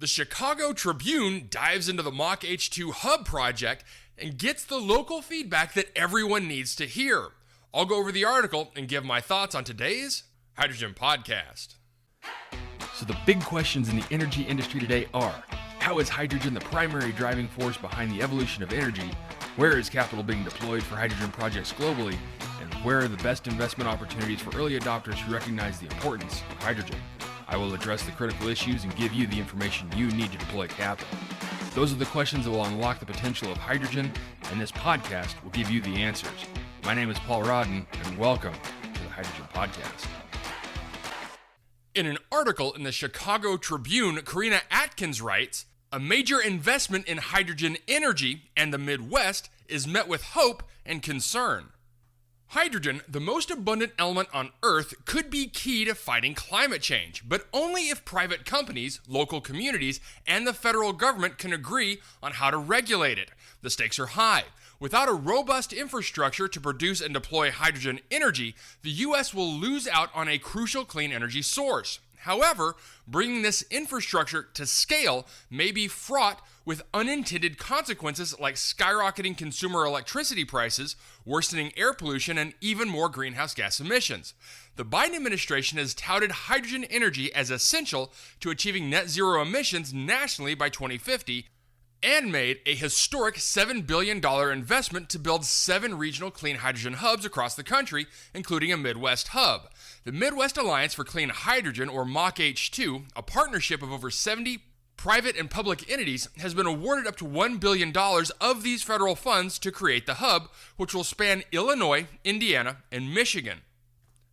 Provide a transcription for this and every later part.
The Chicago Tribune dives into the Mach H2 Hub project and gets the local feedback that everyone needs to hear. I'll go over the article and give my thoughts on today's Hydrogen Podcast. So the big questions in the energy industry today are: how is hydrogen the primary driving force behind the evolution of energy? Where is capital being deployed for hydrogen projects globally? And where are the best investment opportunities for early adopters who recognize the importance of hydrogen? I will address the critical issues and give you the information you need to deploy capital. Those are the questions that will unlock the potential of hydrogen, and this podcast will give you the answers. My name is Paul Rodden, and welcome to the Hydrogen Podcast. In an article in the Chicago Tribune, Karina Atkins writes, "A major investment in hydrogen energy and the Midwest is met with hope and concern. Hydrogen, the most abundant element on Earth, could be key to fighting climate change, but only if private companies, local communities, and the federal government can agree on how to regulate it. The stakes are high. Without a robust infrastructure to produce and deploy hydrogen energy, the U.S. will lose out on a crucial clean energy source. However, bringing this infrastructure to scale may be fraught with unintended consequences like skyrocketing consumer electricity prices, worsening air pollution, and even more greenhouse gas emissions. The Biden administration has touted hydrogen energy as essential to achieving net zero emissions nationally by 2050 and made a historic $7 billion investment to build 7 regional clean hydrogen hubs across the country, including a Midwest hub. The Midwest Alliance for Clean Hydrogen, or Mach H2, a partnership of over 70 private and public entities, has been awarded up to $1 billion of these federal funds to create the hub, which will span Illinois, Indiana, and Michigan.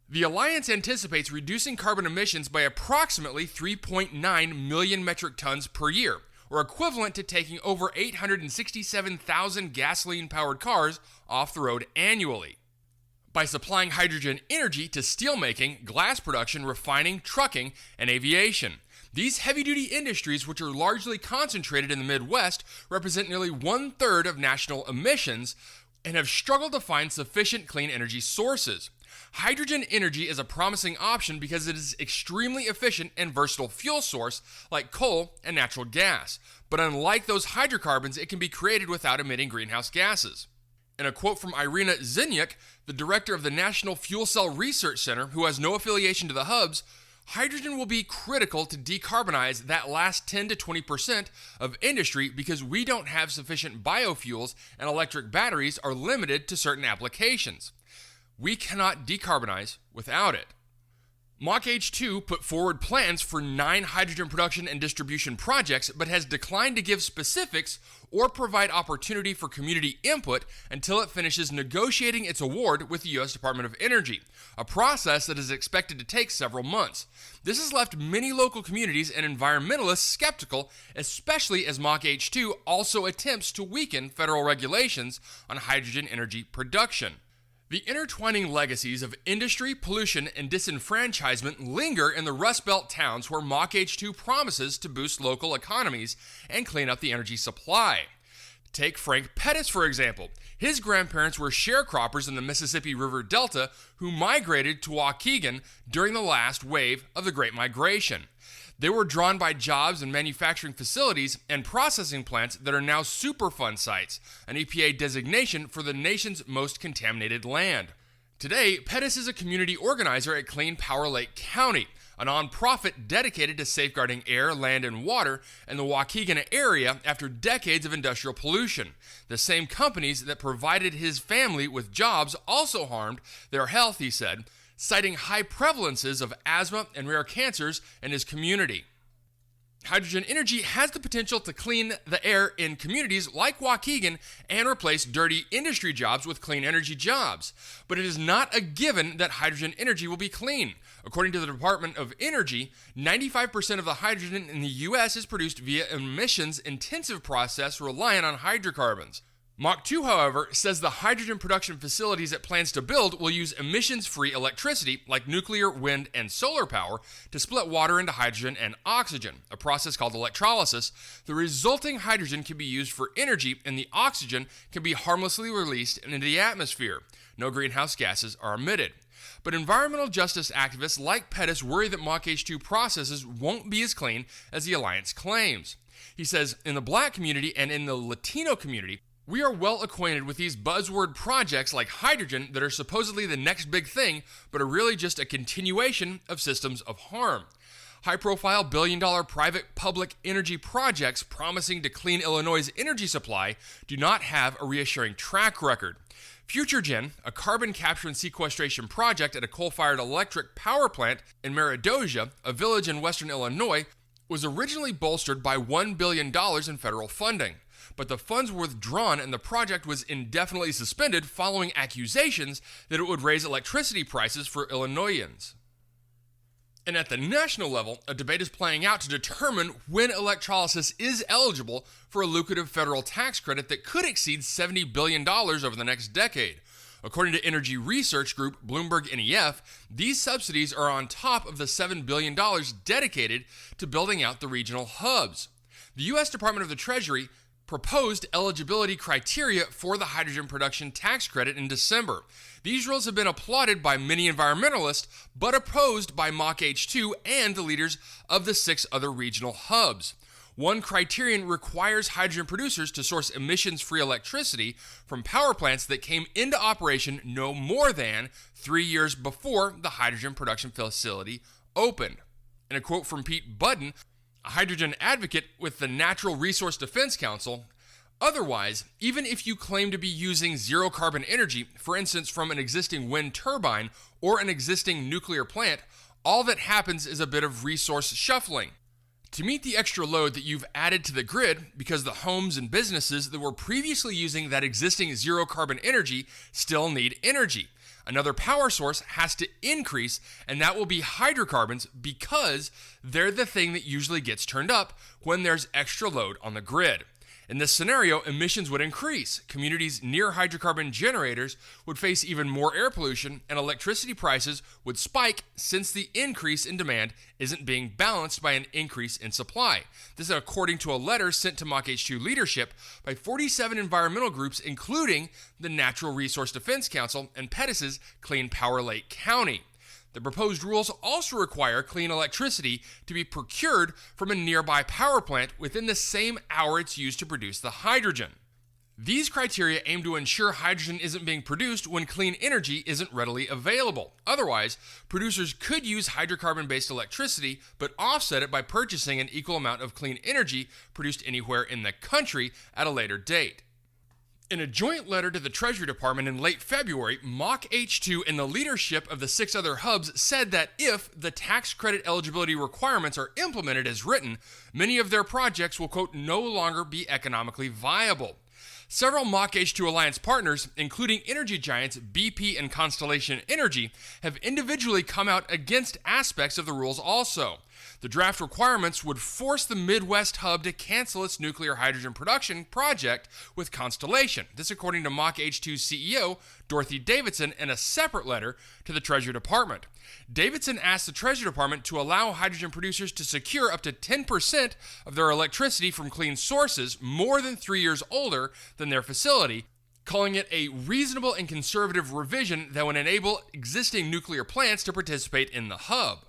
The Alliance anticipates reducing carbon emissions by approximately 3.9 million metric tons per year, or equivalent to taking over 867,000 gasoline-powered cars off the road annually. By supplying hydrogen energy to steelmaking, glass production, refining, trucking, and aviation. These heavy-duty industries, which are largely concentrated in the Midwest, represent nearly 1/3 of national emissions and have struggled to find sufficient clean energy sources. Hydrogen energy is a promising option because it is extremely efficient and versatile fuel source like coal and natural gas. But unlike those hydrocarbons, it can be created without emitting greenhouse gases. In a quote from Irina Zinyak, the director of the National Fuel Cell Research Center, who has no affiliation to the hubs, hydrogen will be critical to decarbonize that last 10 to 20% of industry because we don't have sufficient biofuels and electric batteries are limited to certain applications. We cannot decarbonize without it. Mach H2 put forward plans for 9 hydrogen production and distribution projects, but has declined to give specifics or provide opportunity for community input until it finishes negotiating its award with the U.S. Department of Energy, a process that is expected to take several months. This has left many local communities and environmentalists skeptical, especially as Mach H2 also attempts to weaken federal regulations on hydrogen energy production. The intertwining legacies of industry, pollution, and disenfranchisement linger in the Rust Belt towns where Mach H2 promises to boost local economies and clean up the energy supply. Take Frank Pettis, for example. His grandparents were sharecroppers in the Mississippi River Delta who migrated to Waukegan during the last wave of the Great Migration. They were drawn by jobs in manufacturing facilities and processing plants that are now Superfund sites, an EPA designation for the nation's most contaminated land. Today, Pettis is a community organizer at Clean Power Lake County, a nonprofit dedicated to safeguarding air, land, and water in the Waukegan area after decades of industrial pollution. The same companies that provided his family with jobs also harmed their health, he said, citing high prevalences of asthma and rare cancers in his community. Hydrogen energy has the potential to clean the air in communities like Waukegan and replace dirty industry jobs with clean energy jobs. But it is not a given that hydrogen energy will be clean. According to the Department of Energy, 95% of the hydrogen in the U.S. is produced via emissions-intensive process reliant on hydrocarbons. Mach 2, however, says the hydrogen production facilities it plans to build will use emissions-free electricity like nuclear, wind, and solar power to split water into hydrogen and oxygen, a process called electrolysis. The resulting hydrogen can be used for energy, and the oxygen can be harmlessly released into the atmosphere. No greenhouse gases are emitted. But environmental justice activists like Pettis worry that Mach H2 processes won't be as clean as the alliance claims. He says, in the black community and in the Latino community, we are well acquainted with these buzzword projects like hydrogen that are supposedly the next big thing, but are really just a continuation of systems of harm. High-profile billion-dollar private-public energy projects promising to clean Illinois' energy supply do not have a reassuring track record. FutureGen, a carbon capture and sequestration project at a coal-fired electric power plant in Meridosia, a village in western Illinois, was originally bolstered by $1 billion in federal funding. But the funds were withdrawn and the project was indefinitely suspended following accusations that it would raise electricity prices for Illinoisans. And at the national level, a debate is playing out to determine when electrolysis is eligible for a lucrative federal tax credit that could exceed $70 billion over the next decade. According to energy research group Bloomberg NEF, these subsidies are on top of the $7 billion dedicated to building out the regional hubs. The U.S. Department of the Treasury proposed eligibility criteria for the hydrogen production tax credit in December. These rules have been applauded by many environmentalists, but opposed by Mach H2 and the leaders of the 6 other regional hubs. One criterion requires hydrogen producers to source emissions-free electricity from power plants that came into operation no more than 3 years before the hydrogen production facility opened. In a quote from Pete Budden, a hydrogen advocate with the Natural Resource Defense Council, otherwise, even if you claim to be using zero-carbon energy, for instance from an existing wind turbine or an existing nuclear plant, all that happens is a bit of resource shuffling. To meet the extra load that you've added to the grid, because the homes and businesses that were previously using that existing zero-carbon energy still need energy. Another power source has to increase, and that will be hydrocarbons because they're the thing that usually gets turned up when there's extra load on the grid. In this scenario, emissions would increase, communities near hydrocarbon generators would face even more air pollution, and electricity prices would spike since the increase in demand isn't being balanced by an increase in supply. This is according to a letter sent to Mach H2 leadership by 47 environmental groups, including the Natural Resource Defense Council and Pettis' Clean Power Lake County. The proposed rules also require clean electricity to be procured from a nearby power plant within the same hour it's used to produce the hydrogen. These criteria aim to ensure hydrogen isn't being produced when clean energy isn't readily available. Otherwise, producers could use hydrocarbon-based electricity but offset it by purchasing an equal amount of clean energy produced anywhere in the country at a later date. In a joint letter to the Treasury Department in late February, Mach H2 and the leadership of the 6 other hubs said that if the tax credit eligibility requirements are implemented as written, many of their projects will, quote, no longer be economically viable. Several Mach H2 Alliance partners, including energy giants BP and Constellation Energy, have individually come out against aspects of the rules also. The draft requirements would force the Midwest hub to cancel its nuclear hydrogen production project with Constellation. This according to Mach H2's CEO, Dorothy Davidson, in a separate letter to the Treasury Department. Davidson asked the Treasury Department to allow hydrogen producers to secure up to 10% of their electricity from clean sources more than 3 years older than their facility, calling it a reasonable and conservative revision that would enable existing nuclear plants to participate in the hub.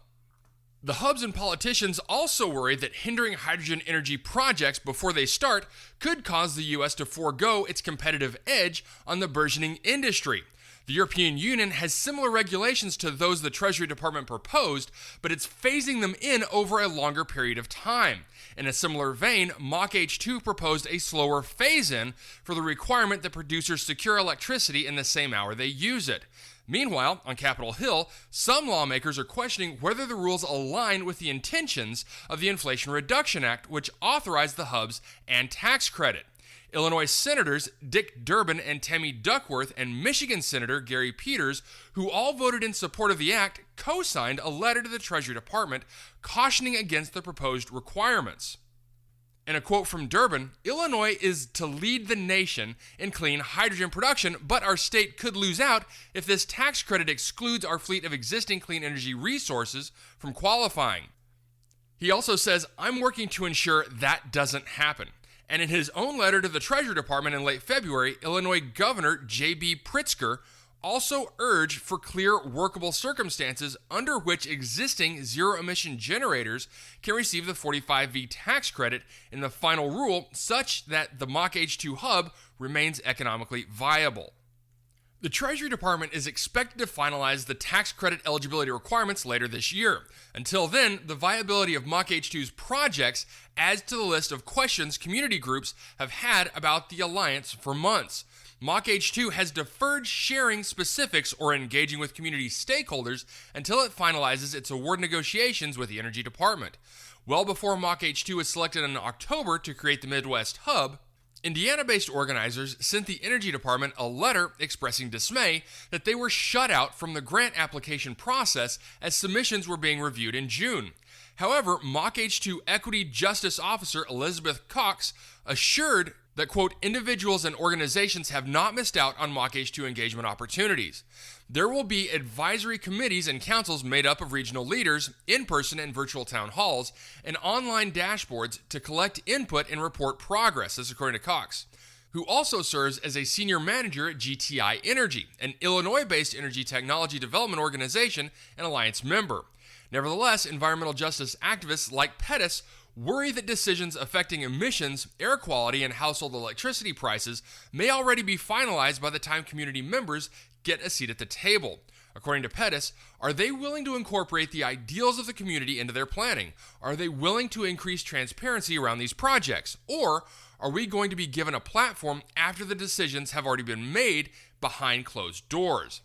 The hubs and politicians also worry that hindering hydrogen energy projects before they start could cause the U.S. to forego its competitive edge on the burgeoning industry. The European Union has similar regulations to those the Treasury Department proposed, but it's phasing them in over a longer period of time. In a similar vein, Mach H2 proposed a slower phase-in for the requirement that producers secure electricity in the same hour they use it. Meanwhile, on Capitol Hill, some lawmakers are questioning whether the rules align with the intentions of the Inflation Reduction Act, which authorized the hubs and tax credit. Illinois Senators Dick Durbin and Tammy Duckworth and Michigan Senator Gary Peters, who all voted in support of the act, co-signed a letter to the Treasury Department cautioning against the proposed requirements. In a quote from Durbin, Illinois is to lead the nation in clean hydrogen production, but our state could lose out if this tax credit excludes our fleet of existing clean energy resources from qualifying. He also says, I'm working to ensure that doesn't happen. And in his own letter to the Treasury Department in late February, Illinois Governor J.B. Pritzker also urge for clear, workable circumstances under which existing zero-emission generators can receive the 45V tax credit in the final rule such that the Mach H2 hub remains economically viable. The Treasury Department is expected to finalize the tax credit eligibility requirements later this year. Until then, the viability of Mach H2's projects adds to the list of questions community groups have had about the alliance for months. Mach H2 has deferred sharing specifics or engaging with community stakeholders until it finalizes its award negotiations with the Energy Department. Well before Mach H2 was selected in October to create the Midwest Hub, Indiana-based organizers sent the Energy Department a letter expressing dismay that they were shut out from the grant application process as submissions were being reviewed in June. However, Mach H2 Equity Justice Officer Elizabeth Cox assured that, quote, individuals and organizations have not missed out on Mach H2 engagement opportunities. There will be advisory committees and councils made up of regional leaders, in-person and virtual town halls, and online dashboards to collect input and report progress, this according to Cox, who also serves as a senior manager at GTI Energy, an Illinois-based energy technology development organization and alliance member. Nevertheless, environmental justice activists like Pettis worry that decisions affecting emissions, air quality, and household electricity prices may already be finalized by the time community members get a seat at the table. According to Pettis, are they willing to incorporate the ideals of the community into their planning? Are they willing to increase transparency around these projects? Or are we going to be given a platform after the decisions have already been made behind closed doors?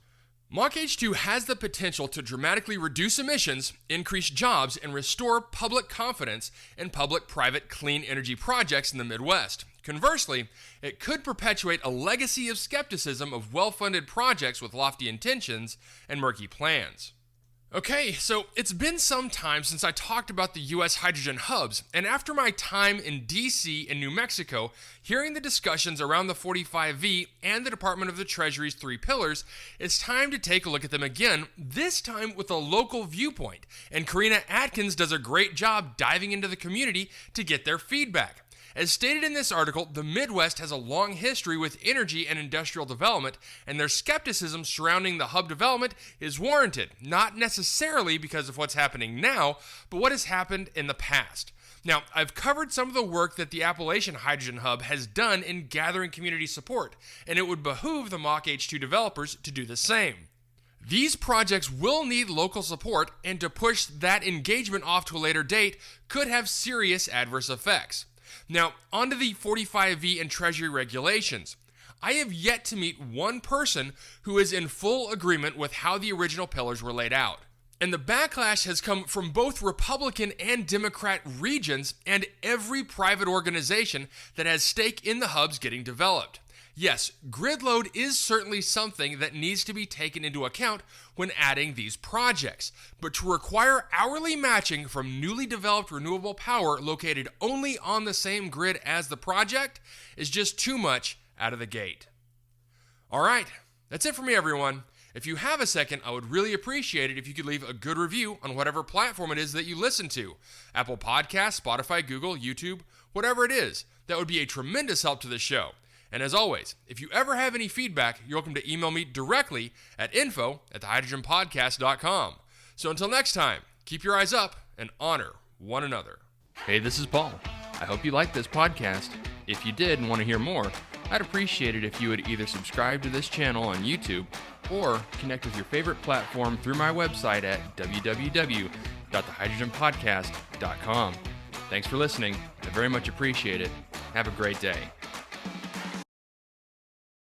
Mach H2 has the potential to dramatically reduce emissions, increase jobs, and restore public confidence in public-private clean energy projects in the Midwest. Conversely, it could perpetuate a legacy of skepticism of well-funded projects with lofty intentions and murky plans. Okay, so it's been some time since I talked about the U.S. hydrogen hubs, and after my time in D.C. and New Mexico, hearing the discussions around the 45V and the Department of the Treasury's 3 pillars, it's time to take a look at them again, this time with a local viewpoint, and Karina Atkins does a great job diving into the community to get their feedback. As stated in this article, the Midwest has a long history with energy and industrial development, and their skepticism surrounding the hub development is warranted, not necessarily because of what's happening now, but what has happened in the past. Now, I've covered some of the work that the Appalachian Hydrogen Hub has done in gathering community support, and it would behoove the Mach H2 developers to do the same. These projects will need local support, and to push that engagement off to a later date could have serious adverse effects. Now, onto the 45V and Treasury regulations. I have yet to meet one person who is in full agreement with how the original pillars were laid out. And the backlash has come from both Republican and Democrat regions and every private organization that has stake in the hubs getting developed. Yes, grid load is certainly something that needs to be taken into account when adding these projects, but to require hourly matching from newly developed renewable power located only on the same grid as the project is just too much out of the gate. All right, that's it for me, everyone. If you have a second, I would really appreciate it if you could leave a good review on whatever platform it is that you listen to. Apple Podcasts, Spotify, Google, YouTube, whatever it is. That would be a tremendous help to the show. And as always, if you ever have any feedback, you're welcome to email me directly at info@thehydrogenpodcast.com. So until next time, keep your eyes up and honor one another. Hey, this is Paul. I hope you liked this podcast. If you did and want to hear more, I'd appreciate it if you would either subscribe to this channel on YouTube or connect with your favorite platform through my website at www.thehydrogenpodcast.com. Thanks for listening. I very much appreciate it. Have a great day.